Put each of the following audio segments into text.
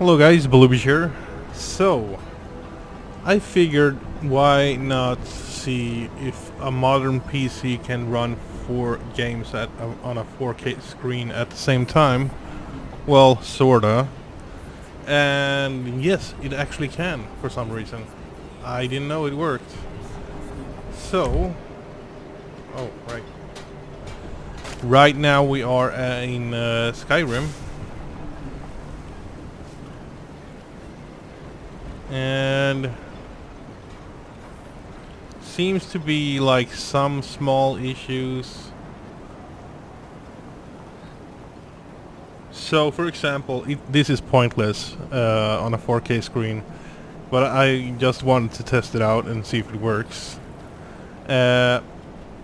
Hello guys, Belubi here. So, I figured why not see if a modern PC can run 4 games on a 4K screen at the same time. Well, sorta. And yes, it actually can for some reason. I didn't know it worked. So, oh right. Right now we are in Skyrim. And seems to be like some small issues. So for example, this is pointless on a 4K screen, but I just wanted to test it out and see if it works. The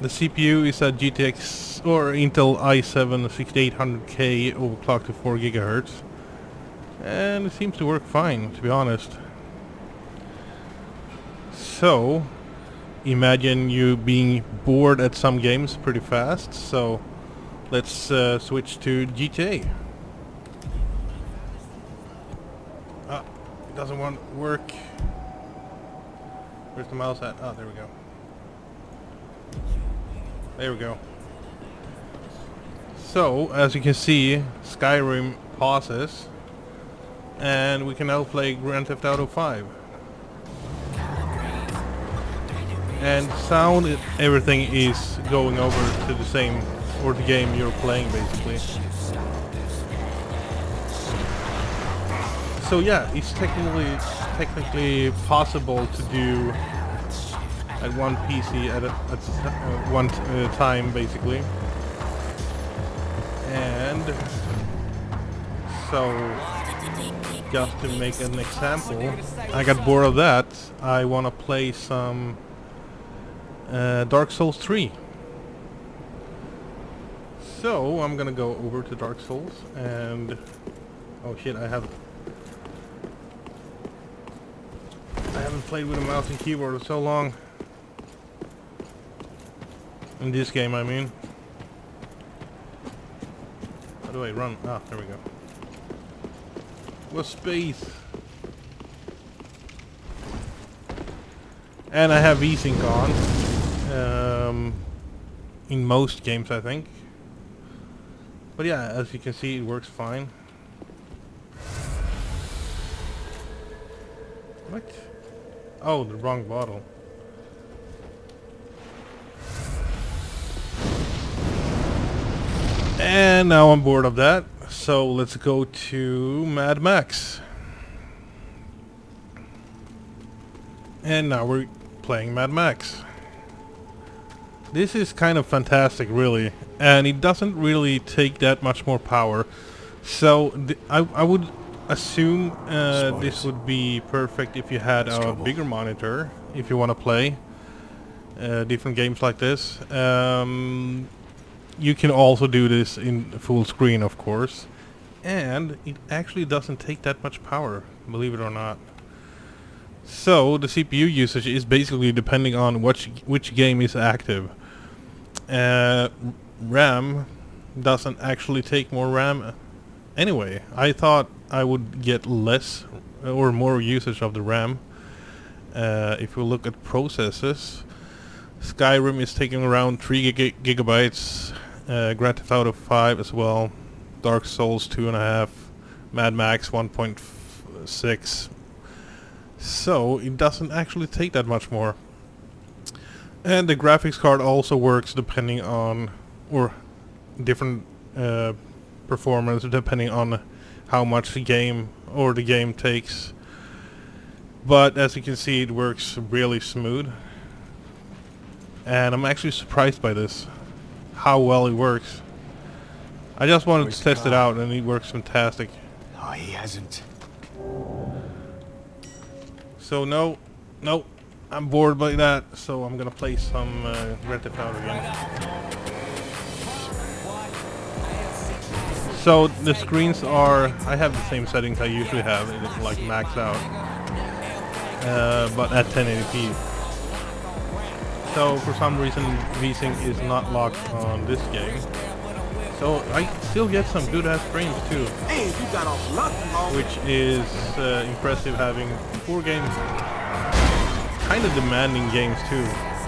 CPU is a GTX or Intel i7 6800K overclocked to 4 GHz, and it seems to work fine, to be honest. So, imagine you being bored at some games pretty fast, so let's switch to GTA. It doesn't want to work. Where's the mouse at? Oh, there we go. There we go. So, as you can see, Skyrim pauses, and we can now play Grand Theft Auto 5. And sound, everything is going over to the same, or the game you're playing basically. So yeah, it's technically possible to do at one PC at one time basically. And so, just to make an example, I got bored of that. I want to play some Dark Souls 3. So I'm gonna go over to Dark Souls and oh shit, I haven't played with a mouse and keyboard for so long. In this game, I mean. How do I run? Ah, there we go. What space? And I have VSync on. In most games, I think. But yeah, as you can see, it works fine. What? Oh, the wrong bottle. And now I'm bored of that. So let's go to Mad Max. And now we're playing Mad Max. This is kind of fantastic, really, and it doesn't really take that much more power. So I would assume this would be perfect if you had a bigger monitor, if you want to play different games like this. You can also do this in full screen, of course, and it actually doesn't take that much power, believe it or not. So the CPU usage is basically depending on which game is active. RAM doesn't actually take more RAM anyway. I thought I would get less or more usage of the RAM. If we look at processes, Skyrim is taking around 3 gigabytes, Grand Theft Auto 5 as well, Dark Souls 2.5, Mad Max 1.6. So it doesn't actually take that much more. And the graphics card also works depending on, or different performance depending on how much the game takes. But as you can see, it works really smooth. And I'm actually surprised by this, how well it works. I just wanted to test it out, and it works fantastic. Oh, he hasn't. So no, I'm bored by that, so I'm gonna play some Grand Theft Auto again. So the screens are, I have the same settings I usually have, it's like maxed out, but at 1080p. So for some reason VSync is not locked on this game, So I still get some good ass frames too, Hey, you got off lucky, homie. which is impressive having 4 games, kind of demanding games too.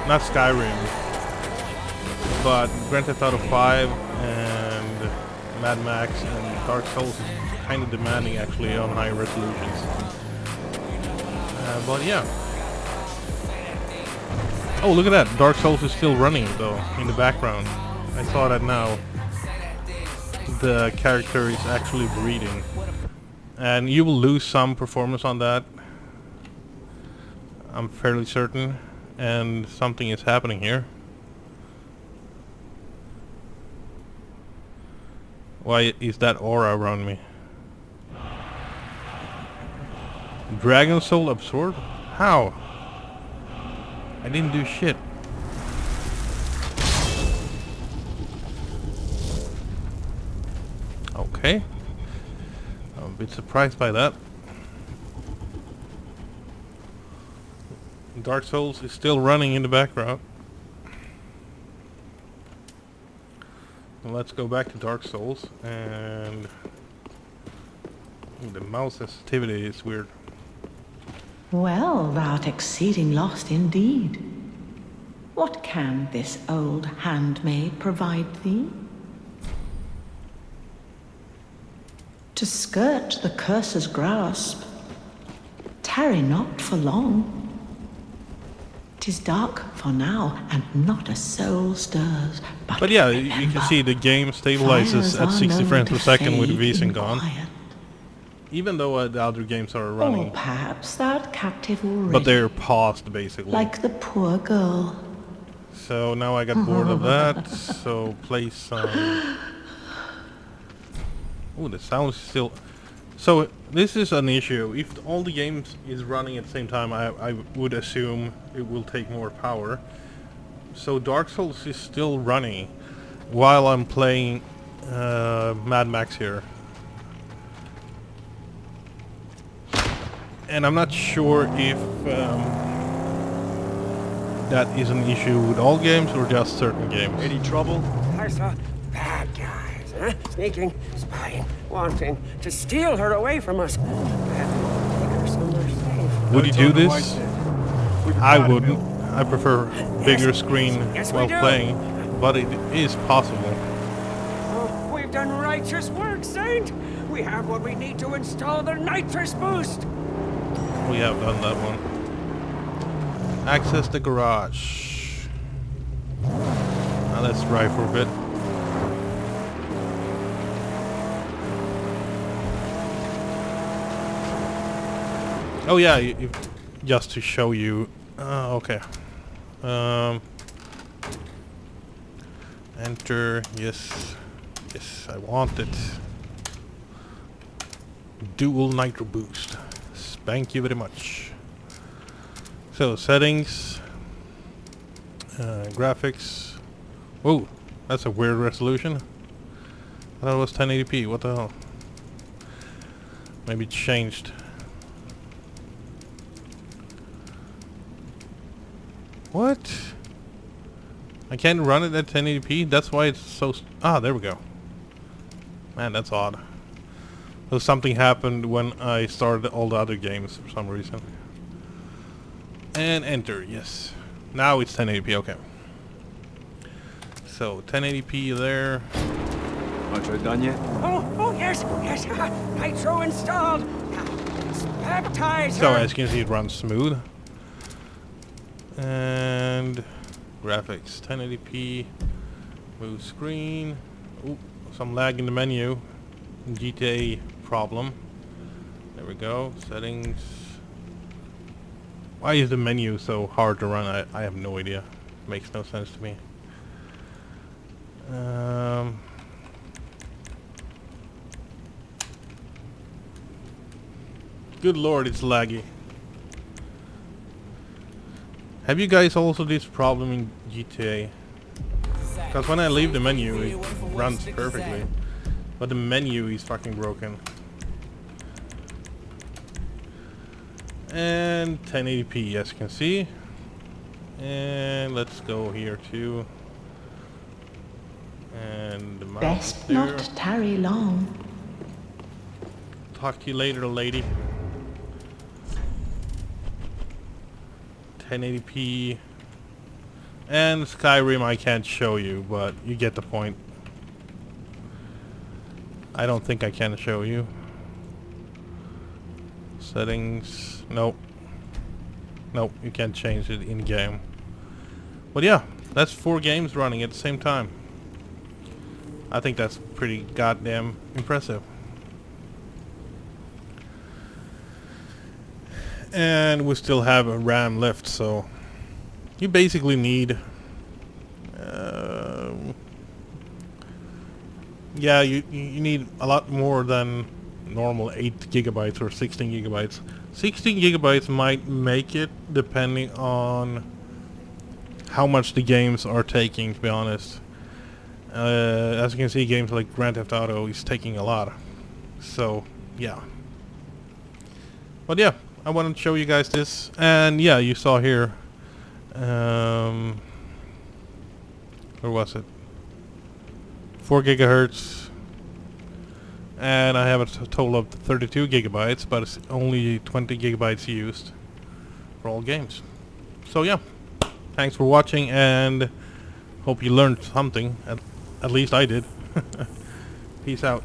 Not Skyrim, but Grand Theft Auto 5 and Mad Max and Dark Souls is kind of demanding actually on high resolutions. But yeah. Oh, look at that! Dark Souls is still running though in the background. I saw that now. The character is actually breathing, and you will lose some performance on that, I'm fairly certain, and something is happening here. Why is that aura around me? Dragon Soul absorbed? How? I didn't do shit. Okay. I'm a bit surprised by that. Dark Souls is still running in the background. Let's go back to Dark Souls, and the mouse sensitivity is weird. Well, thou'rt exceeding lost indeed. What can this old handmaid provide thee? To skirt the curse's grasp, tarry not for long. 'Tis dark for now, and not a soul stirs. But yeah, you can see the game stabilizes at 60 frames per second with VSync on. Even though the other games are Or running. perhaps thou'rt captive already. But they're paused basically. Like the poor girl. So now I got bored of that, so play some... Oh, the sound is still... So this is an issue. If all the games is running at the same time, I would assume it will take more power. So Dark Souls is still running while I'm playing Mad Max here. And I'm not sure if that is an issue with all games or just certain games. Any trouble? I saw bad guys, huh? Sneaking, spying, wanting to steal her away from us. I had to take her somewhere safe. Would you do this? I wouldn't. I prefer bigger screen Yes, we while do. playing, but it is possible. Oh, we've done righteous work, Saint. We have what we need to install the nitrous boost. We have done that one. Access the garage. Now let's drive for a bit. Oh yeah, just to show you. Okay. Enter. Yes. Yes, I want it. Dual nitro boost. Thank you very much. So settings, graphics. Whoa, that's a weird resolution. I thought it was 1080p. What the hell? Maybe it changed. What? I can't run it at 1080p. That's why it's so. There we go. Man, that's odd. So something happened when I started all the other games for some reason. And enter, yes. Now it's 1080p, okay. So 1080p there. Aren't you done yet? Oh, yes, yes. Nitro installed. Now, let's baptize So her. as you can see, it runs smooth. And graphics 1080p. Move screen. Ooh, some lag in the menu. GTA problem. There we go. Settings. Why is the menu so hard to run? I have no idea. Makes no sense to me. Good lord, it's laggy. Have you guys also this problem in GTA? Because when I leave the menu, it runs perfectly. But the menu is fucking broken. And 1080p, as you can see. And let's go here too. And And the mouse Best there. not tarry long. Talk to you later, lady. 1080p. And Skyrim I can't show you, but you get the point. I don't think I can show you. Settings. Nope. Nope, you can't change it in game. But yeah, that's 4 games running at the same time. I think that's pretty goddamn impressive. And we still have a RAM left, so you basically need yeah, you need a lot more than normal 8 gigabytes or 16 gigabytes. 16 gigabytes might make it, depending on how much the games are taking, to be honest. As you can see, games like Grand Theft Auto is taking a lot. So, yeah. But yeah, I wanted to show you guys this. And yeah, you saw here. Where was it? 4 gigahertz. And I have a total of 32 gigabytes, but it's only 20 gigabytes used for all games. So yeah, thanks for watching, and hope you learned something. At least I did. Peace out.